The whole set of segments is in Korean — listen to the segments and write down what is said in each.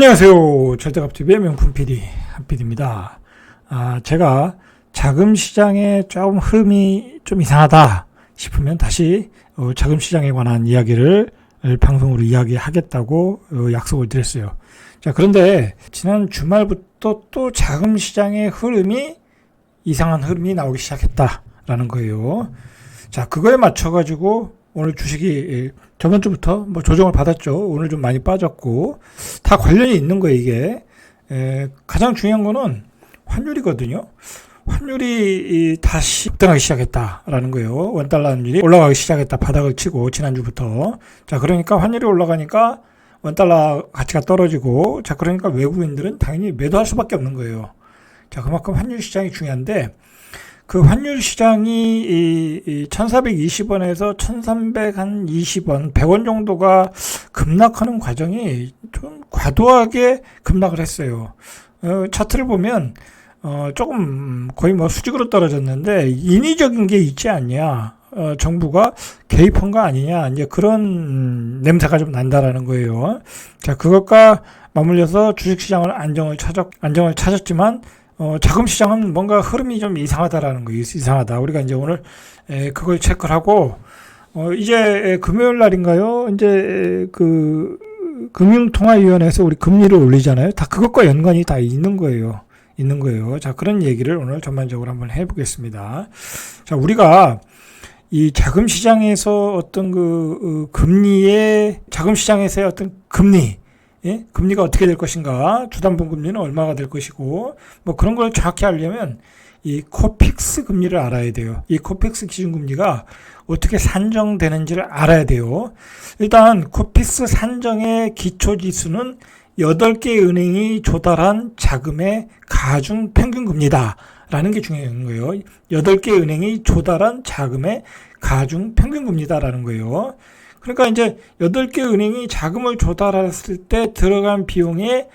안녕하세요. 절대값TV의 명품 PD 한PD입니다. 제가 자금 시장에 조금 흐름이 좀 이상하다 싶으면 다시 자금 시장에 관한 이야기를 방송으로 이야기하겠다고 약속을 드렸어요. 자, 그런데 지난 주말부터 또 자금 시장의 흐름이 이상한 흐름이 나오기 시작했다라는 거예요. 자, 그거에 맞춰가지고 오늘 주식이 저번 주부터 조정을 받았죠. 오늘 좀 많이 빠졌고 다 관련이 있는 거예요. 이게 가장 중요한 거는 환율이거든요. 환율이 다시 급등하기 시작했다라는 거예요. 원달러 환율이 올라가기 시작했다. 바닥을 치고 지난주부터. 자, 그러니까 환율이 올라가니까 원달러 가치가 떨어지고, 자, 그러니까 외국인들은 당연히 매도할 수밖에 없는 거예요. 자, 그만큼 환율 시장이 중요한데, 그 환율 시장이 1420원에서 1320원, 100원 정도가 급락하는 과정이 좀 과도하게 급락을 했어요. 차트를 보면 조금 거의 수직으로 떨어졌는데 인위적인 게 있지 않냐, 정부가 개입한 거 아니냐, 이제 그런 냄새가 좀 난다라는 거예요. 자, 그것과 맞물려서 주식시장은 안정을 찾았지만 자금 시장은 뭔가 흐름이 좀 이상하다라는 거예요. 이상하다. 우리가 이제 오늘 그걸 체크를 하고, 이제 금요일 날인가요? 이제 그 금융통화위원회에서 우리 금리를 올리잖아요. 다 그것과 연관이 다 있는 거예요. 자, 그런 얘기를 오늘 전반적으로 한번 해보겠습니다. 자, 우리가 이 자금 시장에서 어떤 자금 시장에서의 어떤 금리, 예? 금리가 어떻게 될 것인가, 주담보 금리는 얼마가 될 것이고, 그런 걸 정확히 알려면 이 코픽스 금리를 알아야 돼요. 이 코픽스 기준금리가 어떻게 산정되는지를 알아야 돼요. 일단 코픽스 산정의 기초지수는 8개 은행이 조달한 자금의 가중 평균금리다 라는 게 중요한 거예요. 8개 은행이 조달한 자금의 가중 평균금리다라는 거예요. 그러니까 이제 8개 은행이 자금을 조달했을 때 들어간 비용의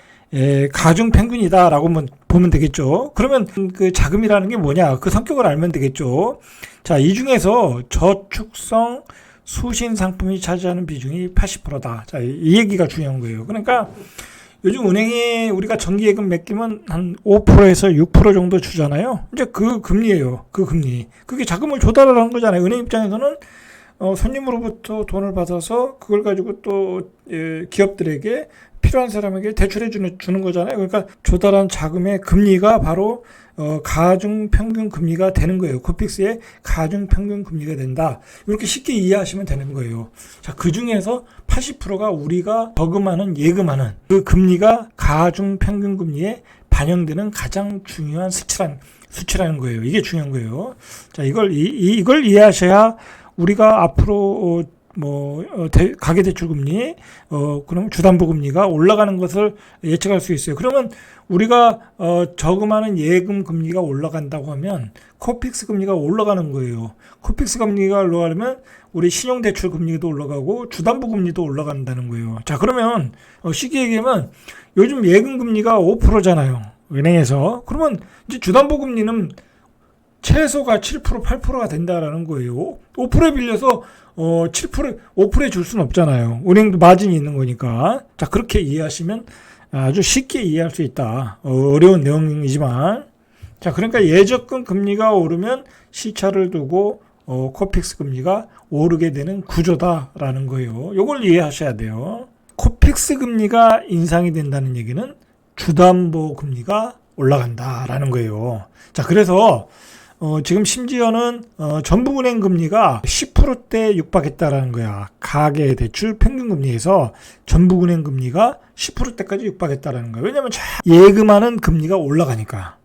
가중 평균이다라고 보면 되겠죠. 그러면 그 자금이라는 게 뭐냐? 그 성격을 알면 되겠죠. 자, 이 중에서 저축성 수신 상품이 차지하는 비중이 80%다. 자, 이 얘기가 중요한 거예요. 그러니까 요즘 은행에 우리가 정기예금 맡기면 한 5%에서 6% 정도 주잖아요. 이제 그 금리예요. 그 금리. 그게 자금을 조달하는 거잖아요. 은행 입장에서는 손님으로부터 돈을 받아서 그걸 가지고 또 기업들에게 필요한 사람에게 대출해 주는 거잖아요. 그러니까 조달한 자금의 금리가 바로 가중 평균 금리가 되는 거예요. 코픽스의 가중 평균 금리가 된다. 이렇게 쉽게 이해하시면 되는 거예요. 자, 그 중에서 80%가 우리가 저금하는 예금하는 그 금리가 가중 평균 금리에 반영되는 가장 중요한 수치라는 거예요. 이게 중요한 거예요. 자, 이걸 이해하셔야 우리가 앞으로 가계대출금리, 그럼 주담보금리가 올라가는 것을 예측할 수 있어요. 그러면 우리가 저금하는 예금 금리가 올라간다고 하면 코픽스 금리가 올라가는 거예요. 코픽스 금리가 올라가려면 우리 신용대출 금리도 올라가고 주담보금리도 올라간다는 거예요. 자, 그러면 쉽게 얘기하면 요즘 예금 금리가 5%잖아요. 은행에서. 그러면 이제 주담보금리는 최소가 7%, 8%가 된다라는 거예요. 5%에 빌려서 7%, 5%에 줄 수는 없잖아요. 은행도 마진이 있는 거니까. 자, 그렇게 이해하시면 아주 쉽게 이해할 수 있다. 어려운 내용이지만. 자, 그러니까 예적금 금리가 오르면 시차를 두고 코픽스 금리가 오르게 되는 구조다라는 거예요. 이걸 이해하셔야 돼요. 코픽스 금리가 인상이 된다는 얘기는 주담보 금리가 올라간다라는 거예요. 자, 그래서 지금 심지어는 전북은행 금리가 10%대에 육박했다라는 거야. 가계대출 평균금리에서 전북은행 금리가 10%대까지 육박했다라는 거야. 왜냐하면 예금하는 금리가 올라가니까.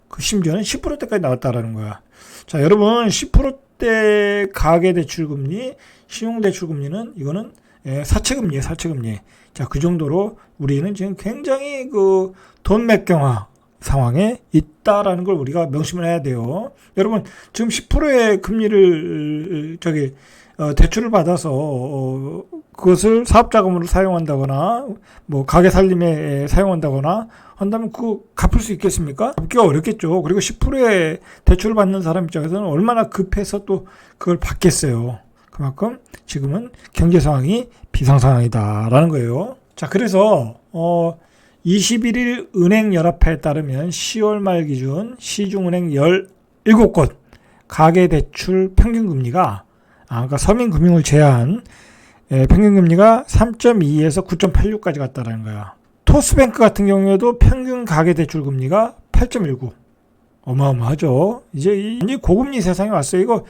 그 심지어는 10%대까지 나왔다라는 거야. 자, 여러분 10%대 가계대출 금리, 신용대출 금리는 이거는 사채금리예요, 사채금리. 자, 그 정도로 우리는 지금 굉장히 돈 맥경화 상황에 있다라는 걸 우리가 명심을 해야 돼요. 여러분, 지금 10%의 금리를 대출을 받아서 그것을 사업자금으로 사용한다거나 가게 살림에 사용한다거나 한다면 그거 갚을 수 있겠습니까? 갚기가 어렵겠죠. 그리고 10%의 대출을 받는 사람 입장에서는 얼마나 급해서 또 그걸 받겠어요. 그만큼 지금은 경제 상황이 비상 상황이다라는 거예요. 자, 그래서 21일 은행연합회에 따르면 10월 말 기준 시중은행 17곳 가계대출 평균금리가 그러니까 서민금융을 제한 평균금리가 3.2에서 9.86까지 갔다라는 거야. 토스뱅크 같은 경우에도 평균 가계대출 금리가 8.19. 어마어마하죠. 이제 고금리 세상에 왔어요. 이거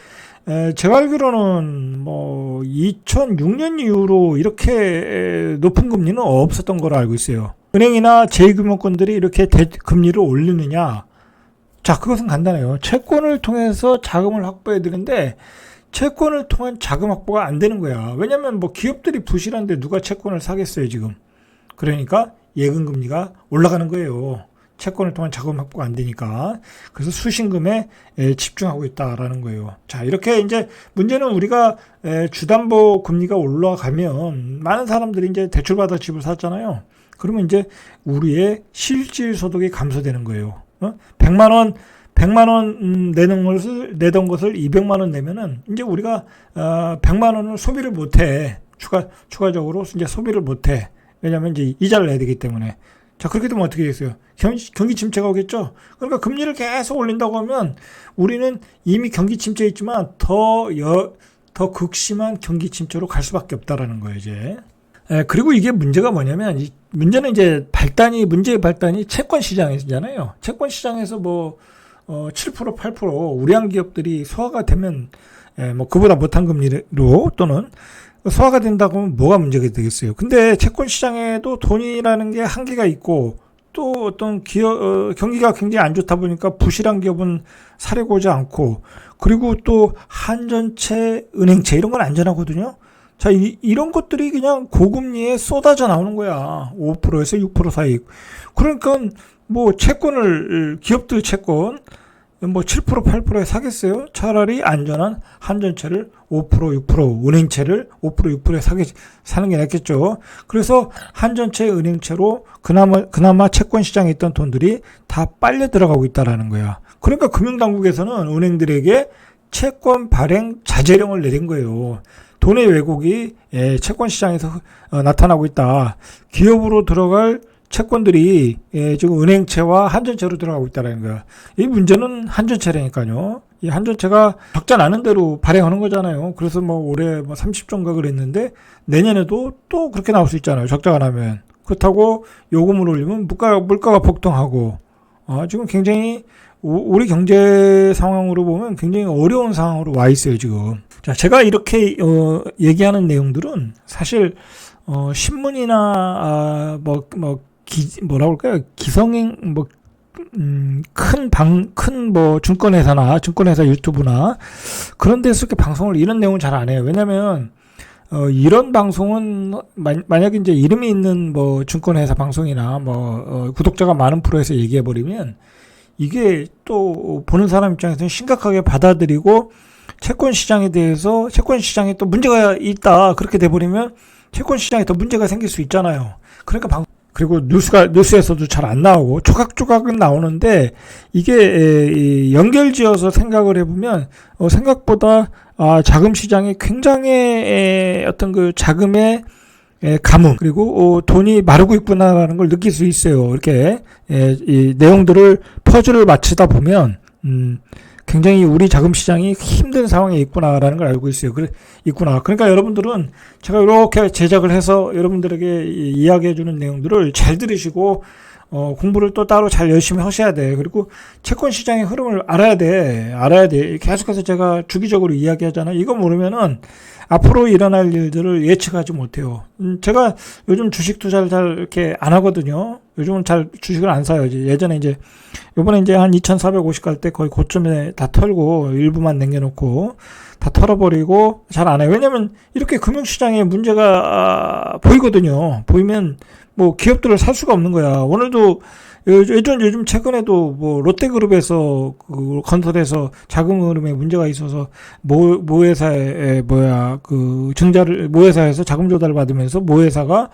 제가 알기로는 뭐 2006년 이후로 이렇게 높은 금리는 없었던 걸로 알고 있어요. 은행이나 제2금융권들이 이렇게 금리를 올리느냐? 자, 그것은 간단해요. 채권을 통해서 자금을 확보해야 되는데 채권을 통한 자금 확보가 안 되는 거야. 왜냐면 뭐 기업들이 부실한데 누가 채권을 사겠어요, 지금. 그러니까 예금 금리가 올라가는 거예요. 채권을 통한 자금 확보가 안 되니까. 그래서 수신금에 집중하고 있다라는 거예요. 자, 이렇게 이제 문제는 우리가 주담보 금리가 올라가면 많은 사람들이 이제 대출받아 집을 샀잖아요. 그러면 이제 우리의 실질 소득이 감소되는 거예요. 100만 원 내던 것을 200만 원 내면은 이제 우리가 100만 원을 소비를 못 해. 추가적으로 이제 소비를 못 해. 왜냐면 이제 이자를 내야 되기 때문에. 자, 그렇게 되면 어떻게 되겠어요? 경기 침체가 오겠죠? 그러니까 금리를 계속 올린다고 하면 우리는 이미 경기 침체에 있지만 더 극심한 경기 침체로 갈 수밖에 없다라는 거예요, 이제. 그리고 이게 문제가 뭐냐면, 문제는 이제 문제의 발단이 채권 시장에서잖아요. 채권 시장에서 뭐, 7%, 8% 우량 기업들이 소화가 되면, 뭐, 그보다 못한 금리로 또는 소화가 된다고 하면 뭐가 문제가 되겠어요. 근데 채권 시장에도 돈이라는 게 한계가 있고 또 어떤 경기가 굉장히 안 좋다 보니까 부실한 기업은 사려고지 않고 그리고 또 한전채, 은행채 이런 건 안전하거든요. 자, 이런 것들이 그냥 고금리에 쏟아져 나오는 거야. 5%에서 6% 사이. 그러니까 뭐 기업들 채권 뭐 7%, 8%에 사겠어요? 차라리 안전한 한전채를 5%, 6%, 은행채를 5%, 6%에 사는 게 낫겠죠. 그래서 한전채, 은행채로 그나마 채권 시장에 있던 돈들이 다 빨려 들어가고 있다라는 거야. 그러니까 금융당국에서는 은행들에게 채권 발행 자제령을 내린 거예요. 돈의 왜곡이 채권 시장에서 나타나고 있다. 기업으로 들어갈 채권들이 지금 은행채와 한전채로 들어가고 있다는 거야. 이 문제는 한전채라니까요. 이 한전채가 적자 나는 대로 발행하는 거잖아요. 그래서 뭐 올해 뭐 30조인가 그랬는데 내년에도 또 그렇게 나올 수 있잖아요. 적자가 나면. 그렇다고 요금을 올리면 물가가 폭등하고 지금 굉장히 우리 경제 상황으로 보면 굉장히 어려운 상황으로 와 있어요, 지금. 자, 제가 이렇게 얘기하는 내용들은 사실 신문이나 뭐라고 할까요? 기성행 큰 증권회사 유튜브나 그런 데서 이렇게 방송을 이런 내용을 잘 안 해요. 왜냐면 이런 방송은 만약에 이제 이름이 있는 뭐 증권회사 방송이나 구독자가 많은 프로에서 얘기해 버리면 이게 또 보는 사람 입장에서는 심각하게 받아들이고 채권 시장에 또 문제가 있다 그렇게 돼 버리면 채권 시장에 더 문제가 생길 수 있잖아요. 그러니까 그리고 뉴스에서도 잘 안 나오고 조각조각은 나오는데 이게 연결지어서 생각을 해보면 생각보다 자금 시장이 굉장히 어떤 그 자금의 가뭄 그리고 돈이 마르고 있구나라는 걸 느낄 수 있어요. 이렇게 이 내용들을 퍼즐을 맞추다 보면 굉장히 우리 자금 시장이 힘든 상황에 있구나라는 걸 알고 있어요. 있구나. 그러니까 여러분들은 제가 이렇게 제작을 해서 여러분들에게 이야기해 주는 내용들을 잘 들으시고 공부를 또 따로 잘 열심히 하셔야 돼. 그리고 채권 시장의 흐름을 알아야 돼. 계속해서 제가 주기적으로 이야기하잖아요. 이거 모르면은 앞으로 일어날 일들을 예측하지 못해요. 제가 요즘 주식 투자를 잘 이렇게 안 하거든요. 요즘은 잘 주식을 안 사요. 예전에 요번에 한 2,450 갈 때 거의 고점에 다 털고 일부만 남겨놓고 다 털어버리고 잘 안 해요. 왜냐면 이렇게 금융시장에 문제가 보이거든요. 보이면 뭐 기업들을 살 수가 없는 거야. 오늘도 요즘 최근에도 뭐 롯데그룹에서 그 건설에서 자금 흐름에 문제가 있어서 모회사에 모회사에서 자금 조달을 받으면서 모회사가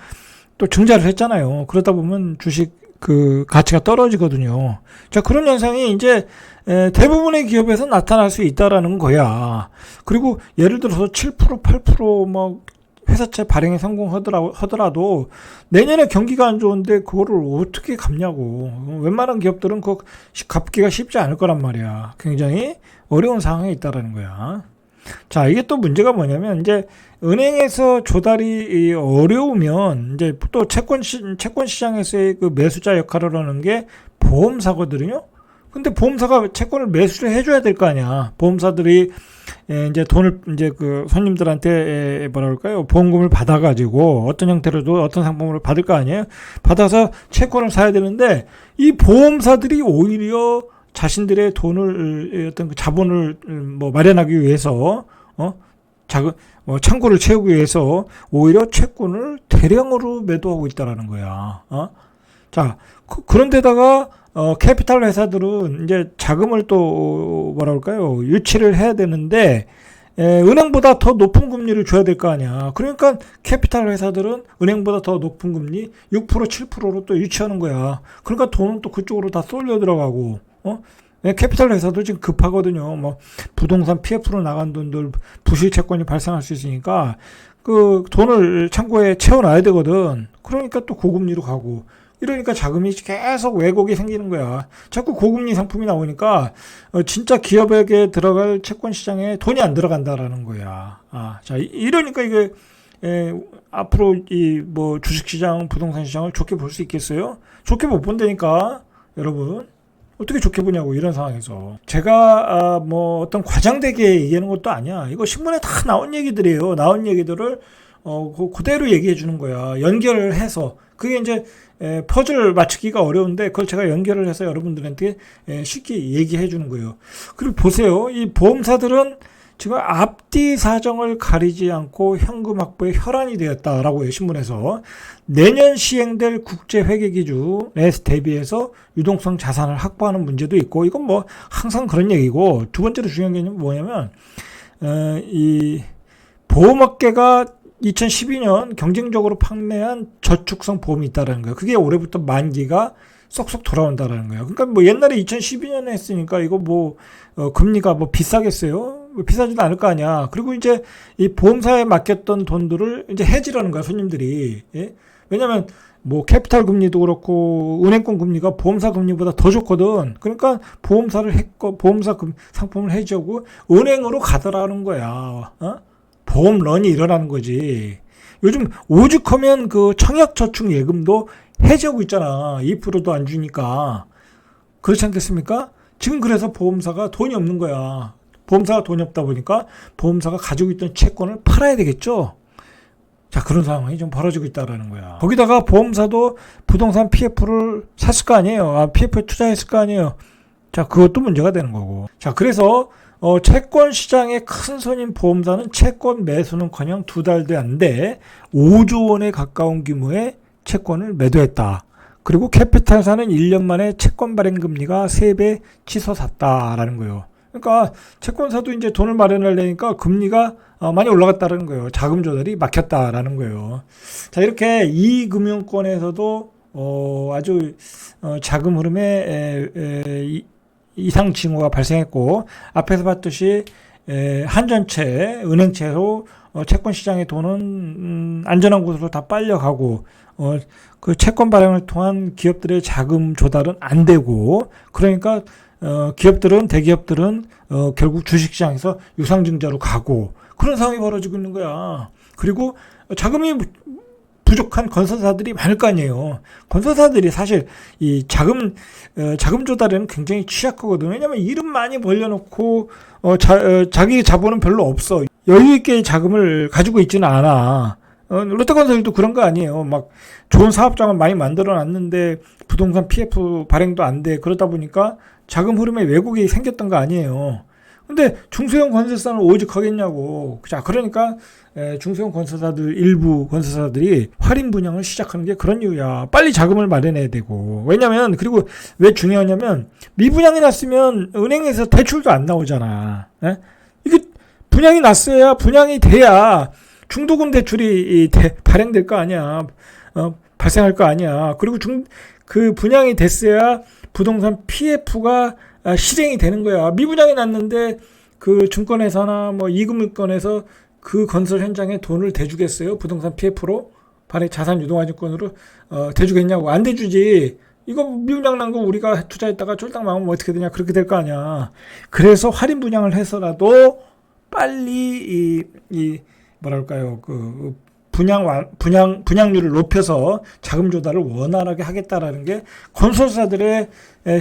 또 증자를 했잖아요. 그러다 보면 주식 그 가치가 떨어지거든요. 자, 그런 현상이 이제 대부분의 기업에서 나타날 수 있다라는 거야. 그리고 예를 들어서 7%, 8% 회사채 발행에 성공하더라도 내년에 경기가 안 좋은데 그거를 어떻게 갚냐고. 웬만한 기업들은 그거 갚기가 쉽지 않을 거란 말이야. 굉장히 어려운 상황에 있다라는 거야. 자, 이게 또 문제가 뭐냐면, 이제, 은행에서 조달이 어려우면, 이제 또 채권 시장에서의 그 매수자 역할을 하는 게 보험사거든요? 근데 보험사가 채권을 매수를 해줘야 될 거 아니야. 보험사들이, 이제 돈을, 이제 그 손님들한테, 뭐라 그럴까요? 보험금을 받아가지고, 어떤 형태로도 어떤 상품을 받을 거 아니에요? 받아서 채권을 사야 되는데, 이 보험사들이 오히려 자신들의 돈을 어떤 그 자본을 뭐 마련하기 위해서 창고를 채우기 위해서 오히려 채권을 대량으로 매도하고 있다라는 거야. 자, 그런데다가 캐피탈 회사들은 이제 자금을 또 뭐라 그럴까요? 유치를 해야 되는데 은행보다 더 높은 금리를 줘야 될 거 아니야. 그러니까 캐피탈 회사들은 은행보다 더 높은 금리 6% 7%로 또 유치하는 거야. 그러니까 돈은 또 그쪽으로 다 쏠려 들어가고 캐피탈 회사도 지금 급하거든요. 뭐 부동산 PF로 나간 돈들 부실 채권이 발생할 수 있으니까 그 돈을 창고에 채워놔야 되거든. 그러니까 또 고금리로 가고 이러니까 자금이 계속 왜곡이 생기는 거야. 자꾸 고금리 상품이 나오니까 진짜 기업에게 들어갈 채권 시장에 돈이 안 들어간다라는 거야. 자, 이러니까 이게 앞으로 이 뭐 주식시장, 부동산 시장을 좋게 볼 수 있겠어요? 좋게 못 본다니까, 여러분. 어떻게 좋게 보냐고, 이런 상황에서. 제가 뭐 어떤 과장되게 얘기하는 것도 아니야. 이거 신문에 다 나온 얘기들이에요. 나온 얘기들을 그대로 얘기해 주는 거야. 연결을 해서. 그게 이제 퍼즐 맞추기가 어려운데 그걸 제가 연결을 해서 여러분들한테 쉽게 얘기해 주는 거예요. 그리고 보세요. 이 보험사들은 지금 앞뒤 사정을 가리지 않고 현금 확보에 혈안이 되었다라고 해요, 신문에서. 내년 시행될 국제 회계 기준에 대비해서 유동성 자산을 확보하는 문제도 있고, 이건 뭐 항상 그런 얘기고, 두 번째로 중요한 게 뭐냐면 이 보험업계가 2012년 경쟁적으로 판매한 저축성 보험이 있다라는 거예요. 그게 올해부터 만기가 쏙쏙 돌아온다라는 거예요. 그러니까 뭐 옛날에 2012년에 했으니까 이거 뭐 금리가 뭐 비싸겠어요? 비싸지도 않을 거 아니야. 그리고 이제 이 보험사에 맡겼던 돈들을 이제 해지라는 거야, 손님들이. 예? 왜냐면 뭐 캐피탈 금리도 그렇고 은행권 금리가 보험사 금리보다 더 좋거든. 그러니까 보험사를 했고 보험사 상품을 해지하고 은행으로 가더라는 거야. 보험런이 일어나는 거지. 요즘 오죽하면 그 청약저축 예금도 해지하고 있잖아. 2%도 안 주니까. 그렇지 않겠습니까? 지금 그래서 보험사가 돈이 없는 거야. 보험사가 돈이 없다 보니까 보험사가 가지고 있던 채권을 팔아야 되겠죠. 자, 그런 상황이 좀 벌어지고 있다라는 거야. 거기다가 보험사도 부동산 PF를 샀을 거 아니에요. PF에 투자했을 거 아니에요. 자, 그것도 문제가 되는 거고. 자, 그래서 채권 시장의 큰 손인 보험사는 채권 매수는커녕 2달도 안 돼 5조 원에 가까운 규모의 채권을 매도했다. 그리고 캐피탈사는 1년 만에 채권 발행 금리가 3배 치솟았다라는 거예요. 그러니까 채권사도 이제 돈을 마련하려니까 금리가 많이 올라갔다는 거예요. 자금 조달이 막혔다라는 거예요. 자, 이렇게 이 금융권에서도 아주 자금 흐름에 이상 징후가 발생했고, 앞에서 봤듯이 한전채, 은행채로 채권 시장의 돈은 안전한 곳으로 다 빨려가고, 그 채권 발행을 통한 기업들의 자금 조달은 안 되고, 그러니까 기업들은, 대기업들은 결국 주식시장에서 유상증자로 가고, 그런 상황이 벌어지고 있는 거야. 그리고 자금이 부족한 건설사들이 많을 거 아니에요. 건설사들이 사실 이 자금 조달에는 굉장히 취약하거든요. 왜냐면 이름 많이 벌려놓고 자기 자본은 별로 없어. 여유 있게 자금을 가지고 있지는 않아. 롯데건설도 그런 거 아니에요. 막 좋은 사업장을 많이 만들어놨는데 부동산 PF 발행도 안 돼. 그러다 보니까 자금 흐름에 왜곡이 생겼던 거 아니에요. 근데 중소형 건설사는 오직 하겠냐고. 자, 그러니까 중소형 건설사들, 일부 건설사들이 할인 분양을 시작하는 게 그런 이유야. 빨리 자금을 마련해야 되고. 왜냐면, 그리고 왜 중요하냐면 미분양이 났으면 은행에서 대출도 안 나오잖아. 이게 분양이 났어야, 분양이 돼야 중도금 대출이 발행될 거 아니야. 발생할 거 아니야. 그리고 그 분양이 됐어야 부동산 PF가 실행이 되는 거야. 미분양이 났는데 그 증권회사나 뭐 이금융권에서 그 건설 현장에 돈을 대주겠어요? 부동산 PF로? 발행 자산 유동화증권으로 대주겠냐고. 안 대주지. 이거 미분양 난 거 우리가 투자했다가 쫄딱 망하면 어떻게 되냐. 그렇게 될 거 아니야. 그래서 할인 분양을 해서라도 빨리 뭐랄까요, 분양률을 높여서 자금 조달을 원활하게 하겠다라는 게 건설사들의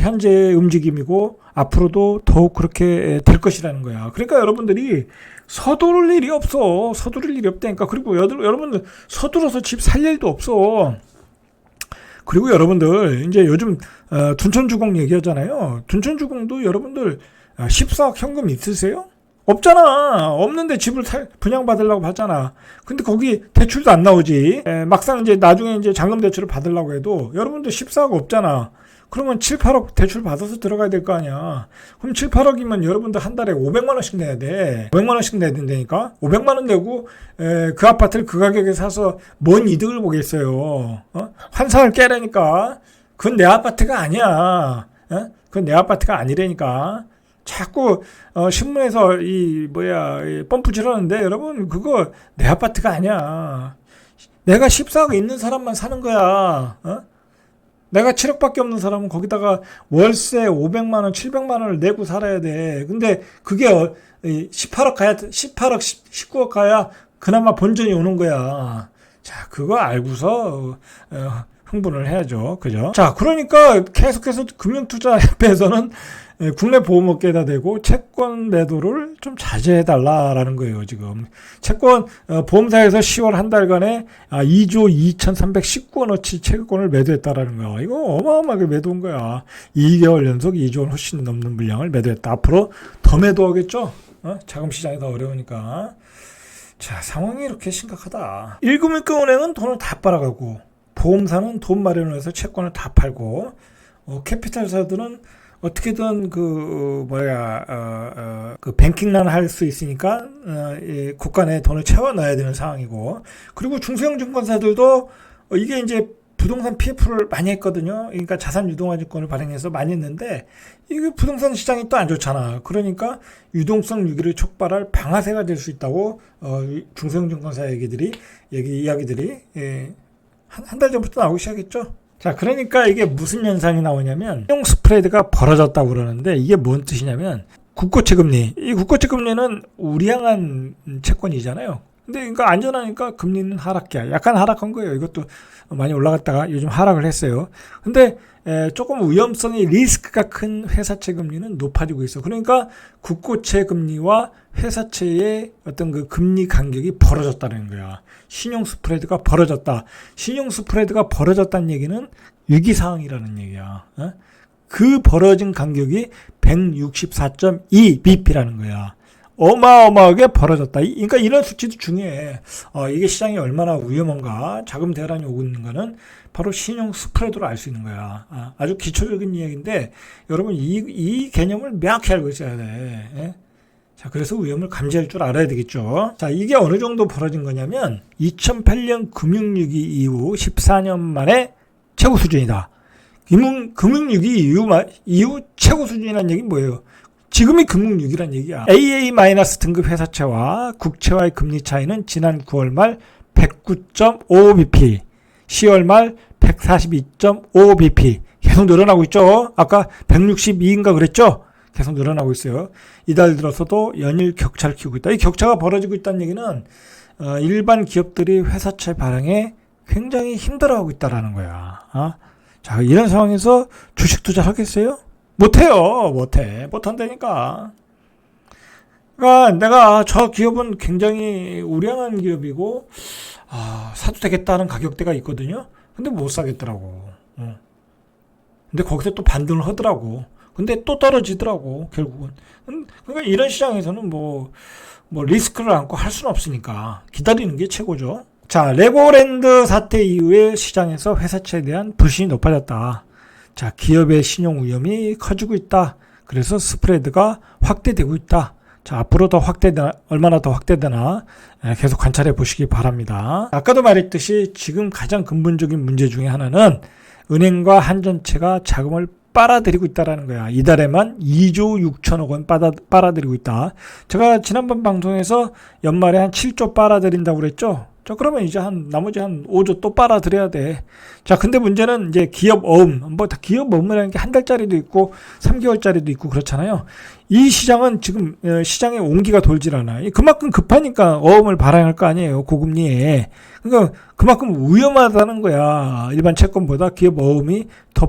현재 움직임이고 앞으로도 더욱 그렇게 될 것이라는 거야. 그러니까 여러분들이 서두를 일이 없어. 서두를 일이 없다니까. 그리고 여러분들 서둘러서 집 살 일도 없어. 그리고 여러분들 이제 요즘 둔촌주공 얘기하잖아요. 둔촌주공도 여러분들 14억 현금 있으세요? 없잖아. 없는데 집을 분양받으려고 하잖아. 근데 거기 대출도 안 나오지. 막상 이제 나중에 이제 잔금 대출을 받으려고 해도 여러분들 14억 없잖아. 그러면 7, 8억 대출 받아서 들어가야 될 거 아니야. 그럼 7, 8억이면 여러분들 한 달에 500만 원씩 내야 돼. 500만 원씩 내야 된다니까. 500만 원 내고 그 아파트를 그 가격에 사서 뭔 이득을 보겠어요. 환상을 깨라니까. 그건 내 아파트가 아니야. 그건 내 아파트가 아니라니까. 자꾸 신문에서 펌프질하는데 여러분 그거 내 아파트가 아니야. 내가 14억 있는 사람만 사는 거야. 내가 7억밖에 없는 사람은 거기다가 월세 500만 원, 700만 원을 내고 살아야 돼. 근데 그게 18억 19억 가야 그나마 본전이 오는 거야. 자, 그거 알고서 흥분을 해야죠. 그죠? 자, 그러니까 계속해서 금융투자협회에서는 국내 보험업계에다 대고 채권 매도를 좀 자제해달라라는 거예요, 지금. 채권, 보험사에서 10월 한 달간에 2조 2,319원어치 채권을 매도했다라는 거야. 이거 어마어마하게 매도한 거야. 2개월 연속 2조 원 훨씬 넘는 물량을 매도했다. 앞으로 더 매도하겠죠? 자금시장이 더 어려우니까. 자, 상황이 이렇게 심각하다. 1금융권은행은 돈을 다 빨아가고, 보험사는 돈 마련을 해서 채권을 다 팔고, 캐피탈사들은 어떻게든 뱅킹란 할 수 있으니까 국가 내에 돈을 채워 넣어야 되는 상황이고, 그리고 중소형 증권사들도 이게 이제 부동산 PF를 많이 했거든요. 그러니까 자산 유동화증권을 발행해서 많이 했는데 이게 부동산 시장이 또 안 좋잖아. 그러니까 유동성 위기를 촉발할 방아쇠가 될 수 있다고 중소형 증권사 이야기들이 한 달 전부터 나오기 시작했죠. 자, 그러니까 이게 무슨 현상이 나오냐면 신용 스프레드가 벌어졌다고 그러는데 이게 뭔 뜻이냐면 국고채 금리. 이 국고채 금리는 우량한 채권이잖아요. 근데 그러니까 안전하니까 금리는 하락이야. 약간 하락한 거예요. 이것도 많이 올라갔다가 요즘 하락을 했어요. 근데 조금 위험성이 리스크가 큰 회사채 금리는 높아지고 있어. 그러니까 국고채 금리와 회사채의 어떤 그 금리 간격이 벌어졌다는 거야. 신용 스프레드가 벌어졌다. 신용 스프레드가 벌어졌다는 얘기는 위기 상황이라는 얘기야. 그 벌어진 간격이 164.2 bp라는 거야. 어마어마하게 벌어졌다. 그러니까 이런 수치도 중요해. 이게 시장이 얼마나 위험한가, 자금 대란이 오고 있는가는 바로 신용 스프레드로 알 수 있는 거야. 아주 기초적인 이야기인데 여러분 이 개념을 명확히 알고 있어야 돼. 예? 자, 그래서 위험을 감지할 줄 알아야 되겠죠. 자, 이게 어느 정도 벌어진 거냐면 2008년 금융위기 이후 14년 만에 최고 수준이다. 금융위기 이후 최고 수준이라는 얘기는 뭐예요? 지금이 금융위기란 얘기야. AA- 등급 회사채와 국채와의 금리 차이는 지난 9월 말 109.55bp, 10월 말 142.55bp 계속 늘어나고 있죠. 아까 162인가 그랬죠? 계속 늘어나고 있어요. 이달 들어서도 연일 격차를 키우고 있다. 이 격차가 벌어지고 있다는 얘기는 일반 기업들이 회사채 발행에 굉장히 힘들어하고 있다라는 거야. 자, 이런 상황에서 주식 투자를 하겠어요? 못해요. 못한다니까. 그러니까 내가 저 기업은 굉장히 우량한 기업이고 사도 되겠다는 가격대가 있거든요. 근데 못 사겠더라고. 근데 거기서 또 반등을 하더라고. 근데 또 떨어지더라고, 결국은. 그러니까 이런 시장에서는 뭐 리스크를 안고 할 수는 없으니까 기다리는 게 최고죠. 자, 레고랜드 사태 이후에 시장에서 회사채에 대한 불신이 높아졌다. 자, 기업의 신용 위험이 커지고 있다. 그래서 스프레드가 확대되고 있다. 자, 앞으로 더 얼마나 더 확대되나 계속 관찰해 보시기 바랍니다. 아까도 말했듯이 지금 가장 근본적인 문제 중에 하나는 은행과 한전채가 자금을 빨아들이고 있다라는 거야. 이달에만 2조 6천억 원 빨아들이고 있다. 제가 지난번 방송에서 연말에 한 7조 빨아들인다고 그랬죠. 자, 그러면 이제 나머지 한 5조 또 빨아들여야 돼. 자, 근데 문제는 이제 기업 어음, 뭐 다 기업 어음이라는 게 한 달짜리도 있고 3개월짜리도 있고 그렇잖아요. 이 시장은 지금 시장에 온기가 돌질 않아. 그만큼 급하니까 어음을 발행할 거 아니에요. 고금리에. 그러니까 그만큼 위험하다는 거야. 일반 채권보다 기업 어음이 더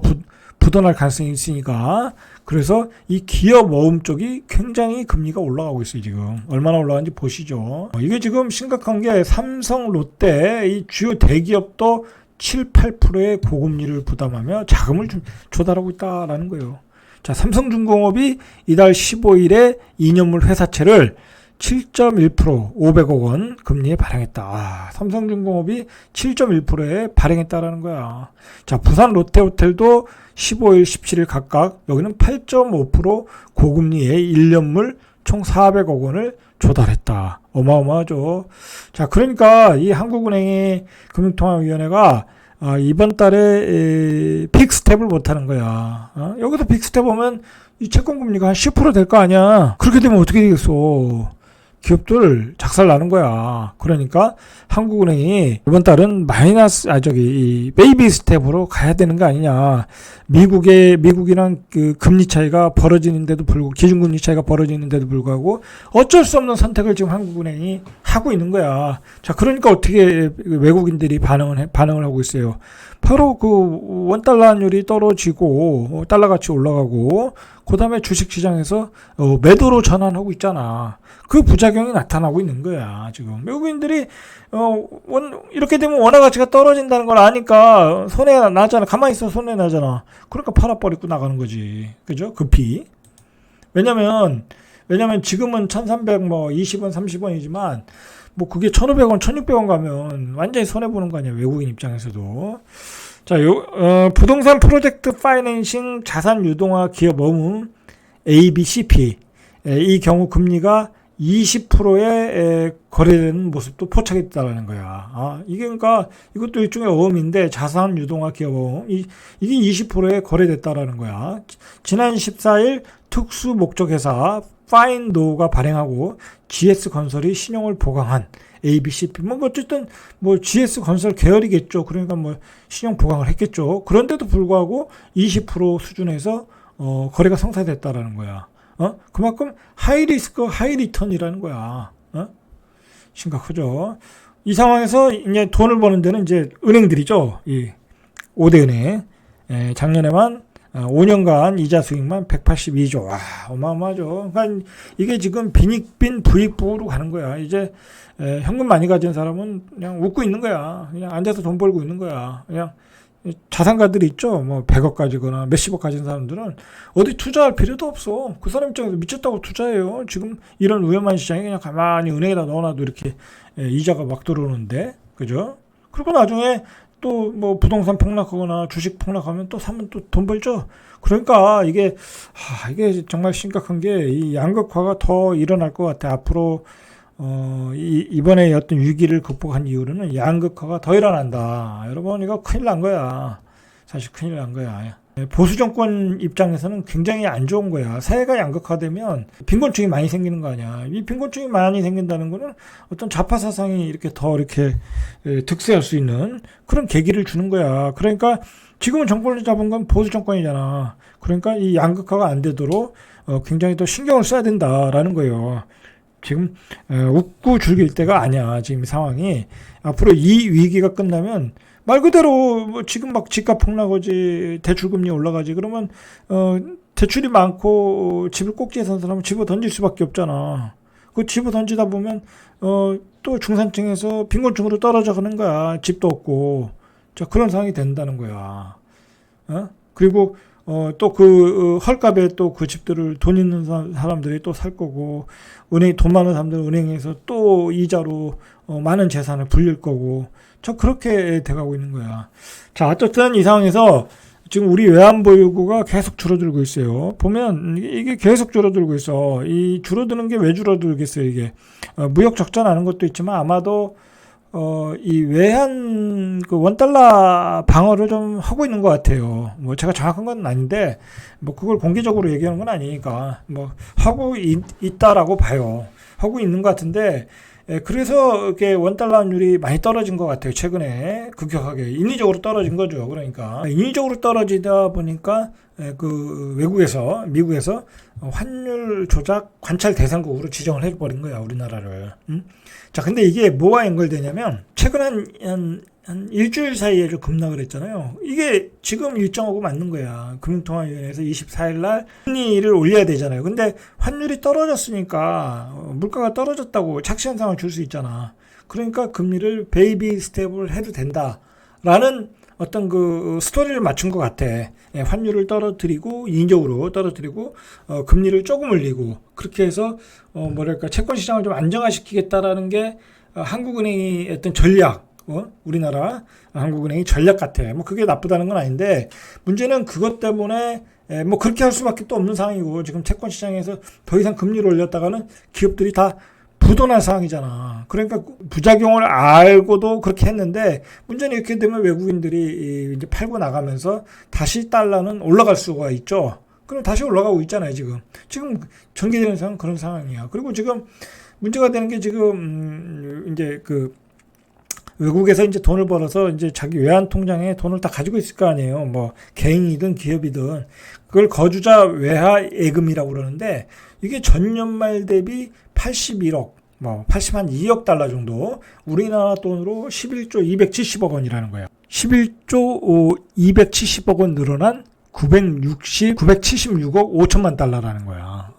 부도날 가능성이 있으니까. 그래서 이 기업 어음 쪽이 굉장히 금리가 올라가고 있어요. 지금 얼마나 올라가는지 보시죠. 이게 지금 심각한 게 삼성, 롯데 이 주요 대기업도 7, 8%의 고금리를 부담하며 자금을 좀 조달하고 있다라는 거예요. 자, 삼성중공업이 이달 15일에 2년물 회사채를 7.1% 500억 원 금리에 발행했다. 삼성중공업이 7.1%에 발행했다라는 거야. 자, 부산 롯데호텔도 15일, 17일 각각 여기는 8.5% 고금리에 1년물 총 400억 원을 조달했다. 어마어마하죠. 자, 그러니까 이 한국은행의 금융통화위원회가 이번 달에 픽스텝을 못하는 거야. 여기서 픽스텝 오면 이 채권금리가 한 10% 될 거 아니야. 그렇게 되면 어떻게 되겠어. 기업들 작살 나는 거야. 그러니까 한국은행이 이번 달은 베이비 스텝으로 가야 되는 거 아니냐. 미국이랑 그 금리 차이가 벌어지는데도 불구하고, 기준금리 차이가 벌어지는데도 불구하고 어쩔 수 없는 선택을 지금 한국은행이 하고 있는 거야. 자, 그러니까 어떻게 외국인들이 반응을 하고 있어요. 바로 그 원달러 환율이 떨어지고 달러 가치 올라가고 그 다음에 주식시장에서 매도로 전환하고 있잖아. 그 부작용이 나타나고 있는 거야. 지금 외국인들이 이렇게 되면 원화 가치가 떨어진다는 걸 아니까 손해 나잖아. 가만히 있으면 손해 나잖아. 그러니까 팔아버리고 나가는 거지. 그죠? 급히. 왜냐면 지금은 1320원 30원이지만 뭐 그게 1500원 1600원 가면 완전히 손해보는 거 아니야. 외국인 입장에서도. 자, 부동산 프로젝트 파이낸싱 자산 유동화 기업 어음 ABCP 이 경우 금리가 20%에 거래되는 모습도 포착했다는 거야. 이게 그러니까 이것도 일종의 어음인데 자산 유동화 기업 어음 이게 20%에 거래됐다라는 거야. 지난 14일 특수 목적 회사 파인도가 발행하고 GS건설이 신용을 보강한 ABCP 어쨌든 GS 건설 계열이겠죠. 그러니까 신용 보강을 했겠죠. 그런데도 불구하고 20% 수준에서 거래가 성사됐다라는 거야. 그만큼 하이 리스크 하이 리턴이라는 거야. 심각하죠. 이 상황에서 이제 돈을 버는 데는 이제 은행들이죠. 이 5대 은행. 작년에만 5년간 이자 수익만 182조. 와, 어마어마하죠. 그러니까 이게 지금 빈익빈 부익부로 가는 거야. 이제 현금 많이 가진 사람은 그냥 웃고 있는 거야. 그냥 앉아서 돈 벌고 있는 거야. 그냥 자산가들이 있죠. 100억 가지거나 몇십억 가진 사람들은 어디 투자할 필요도 없어. 그 사람 입장에서 미쳤다고 투자해요. 지금 이런 위험한 시장에 그냥 가만히 은행에다 넣어놔도 이렇게 이자가 막 들어오는데. 그죠? 그리고 나중에 또 부동산 폭락하거나 주식 폭락하면 또 사면 또 돈 벌죠. 그러니까 이게 정말 심각한 게 이 양극화가 더 일어날 것 같아. 앞으로 이번에 어떤 위기를 극복한 이후로는 양극화가 더 일어난다. 여러분 이거 큰일 난 거야. 사실 큰일 난 거야. 보수 정권 입장에서는 굉장히 안 좋은 거야. 사회가 양극화되면 빈곤층이 많이 생기는 거 아니야. 이 빈곤층이 많이 생긴다는 거는 어떤 좌파 사상이 이렇게 득세할 수 있는 그런 계기를 주는 거야. 그러니까 지금은 정권을 잡은 건 보수 정권이잖아. 그러니까 이 양극화가 안 되도록 굉장히 더 신경을 써야 된다라는 거예요. 지금 웃고 즐길 때가 아니야. 지금 상황이. 앞으로 이 위기가 끝나면 말 그대로 지금 막 집값 폭락하지, 대출금리 올라가지. 그러면 대출이 많고 집을 꼭지에 선 사람은 집어 던질 수밖에 없잖아. 그 집어 던지다 보면 또 중산층에서 빈곤층으로 떨어져 가는 거야. 집도 없고. 자, 그런 상황이 된다는 거야. 그리고 또 그 헐값에 또 그 집들을 돈 있는 사람들이 또 살 거고, 돈 많은 사람들은 은행에서 또 이자로 많은 재산을 불릴 거고, 그렇게 돼가고 있는 거야. 자, 어쨌든 이 상황에서 지금 우리 외환보유고가 계속 줄어들고 있어요. 보면 이게 계속 줄어들고 있어. 이 줄어드는 게 왜 줄어들겠어요, 이게. 무역 적자 나는 것도 있지만 아마도 이 외환 그 원달러 방어를 좀 하고 있는 것 같아요. 뭐 제가 정확한 건 아닌데 뭐 그걸 공개적으로 얘기하는 건 아니니까 뭐 하고 있다라고 봐요. 하고 있는 것 같은데 그래서 이렇게 원달러 환율이 많이 떨어진 것 같아요. 최근에 급격하게 인위적으로 떨어진 거죠. 그러니까 인위적으로 떨어지다 보니까 그 외국에서 미국에서 환율 조작 관찰 대상국으로 지정을 해버린 거야 우리나라를. 자, 근데 이게 뭐와 연결되냐면 최근 한 일주일 사이에 좀 급락을 했잖아요. 이게 지금 일정하고 맞는 거야. 금융통화위원회에서 24일 날 금리를 올려야 되잖아요. 근데 환율이 떨어졌으니까 물가가 떨어졌다고 착시 현상을 줄 수 있잖아. 그러니까 금리를 베이비 스텝을 해도 된다라는 어떤 그 스토리를 맞춘 것 같아. 환율을 떨어뜨리고 인위적으로 떨어뜨리고 금리를 조금 올리고 그렇게 해서 뭐랄까 채권 시장을 좀 안정화시키겠다라는 게 한국은행이 어떤 전략. 우리나라 한국은행이 전략 같아. 뭐 그게 나쁘다는 건 아닌데 문제는 그것 때문에 뭐 그렇게 할 수밖에 또 없는 상황이고 지금 채권 시장에서 더 이상 금리를 올렸다가는 기업들이 다 부도난 상황이잖아. 그러니까 부작용을 알고도 그렇게 했는데 문제는 이렇게 되면 외국인들이 이제 팔고 나가면서 다시 달러는 올라갈 수가 있죠. 그럼 다시 올라가고 있잖아요, 지금. 지금 전개되는 상황은 그런 상황이야. 그리고 지금 문제가 되는 게 지금 이제 그 외국에서 이제 돈을 벌어서 이제 자기 외환 통장에 돈을 다 가지고 있을 거 아니에요. 뭐 개인이든 기업이든 그걸 거주자 외화 예금이라고 그러는데 이게 전년 말 대비 81억, 뭐 82억 달러 정도 우리나라 돈으로 11조 270억 원이라는 거예요. 11조 270억 원 늘어난 976억 5천만 달러라는 거야.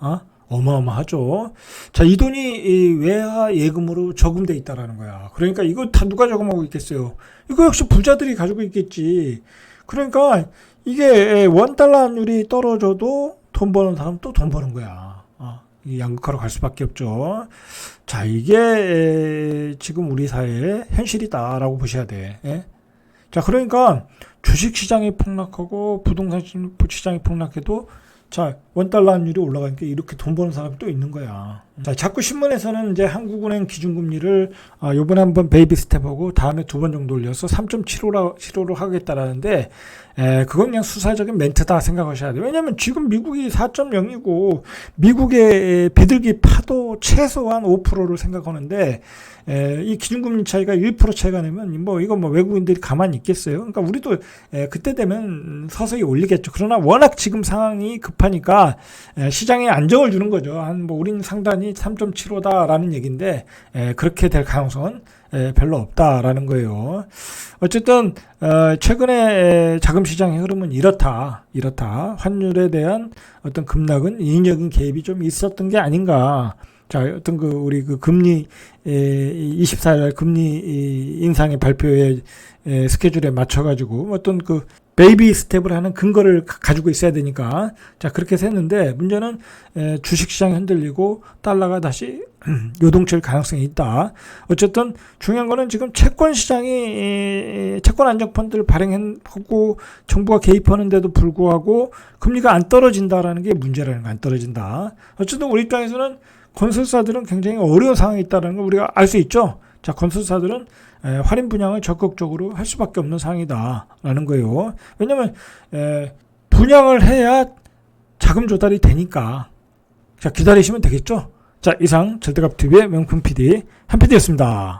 어마어마하죠. 자, 이 돈이 이 외화 예금으로 저금돼 있다라는 거야. 그러니까 이거 다 누가 저금하고 있겠어요? 이거 역시 부자들이 가지고 있겠지. 그러니까 이게 원달러 환율이 떨어져도 돈 버는 사람 또 돈 버는 거야. 이 양극화로 갈 수밖에 없죠. 자, 이게 지금 우리 사회의 현실이다라고 보셔야 돼. 자, 그러니까 주식 시장이 폭락하고 부동산 시장이 폭락해도 자, 원달러 환율이 올라가니까 이렇게 돈 버는 사람이 또 있는 거야. 자, 자꾸 신문에서는 이제 한국은행 기준금리를 요번에 한번 베이비 스텝하고 다음에 두 번 정도 올려서 3.75로 하겠다라는데 그건 그냥 수사적인 멘트다 생각하셔야 돼요. 왜냐면 지금 미국이 4.0이고 미국의 비둘기 파도 최소한 5%를 생각하는데 이 기준금리 차이가 1% 차이가 나면 뭐 이거 뭐 외국인들이 가만히 있겠어요. 그러니까 우리도 그때 되면 서서히 올리겠죠. 그러나 워낙 지금 상황이 급하니까 시장에 안정을 주는 거죠. 한 뭐 우린 상단이 3.75다라는 얘기인데 그렇게 될 가능성은 별로 없다라는 거예요. 어쨌든 최근에 자금 시장의 흐름은 이렇다. 환율에 대한 어떤 급락은 인위적인 개입이 좀 있었던 게 아닌가. 자, 어떤 우리 금리 24일 금리 인상의 발표에 스케줄에 맞춰가지고 어떤 베이비 스텝을 하는 근거를 가지고 있어야 되니까 자 그렇게 해서 했는데 문제는 주식시장이 흔들리고 달러가 다시 요동칠 가능성이 있다. 어쨌든 중요한 거는 지금 채권시장이 채권안정펀드를 발행하고 정부가 개입하는데도 불구하고 금리가 안 떨어진다라는 게 문제라는 거. 안 떨어진다. 어쨌든 우리 입장에서는 건설사들은 굉장히 어려운 상황이 있다는 걸 우리가 알 수 있죠. 자, 건설사들은 할인 분양을 적극적으로 할 수밖에 없는 상황이다라는 거예요. 왜냐하면 분양을 해야 자금 조달이 되니까. 자, 기다리시면 되겠죠. 자, 이상 절대값TV의 명품 PD 한 PD였습니다.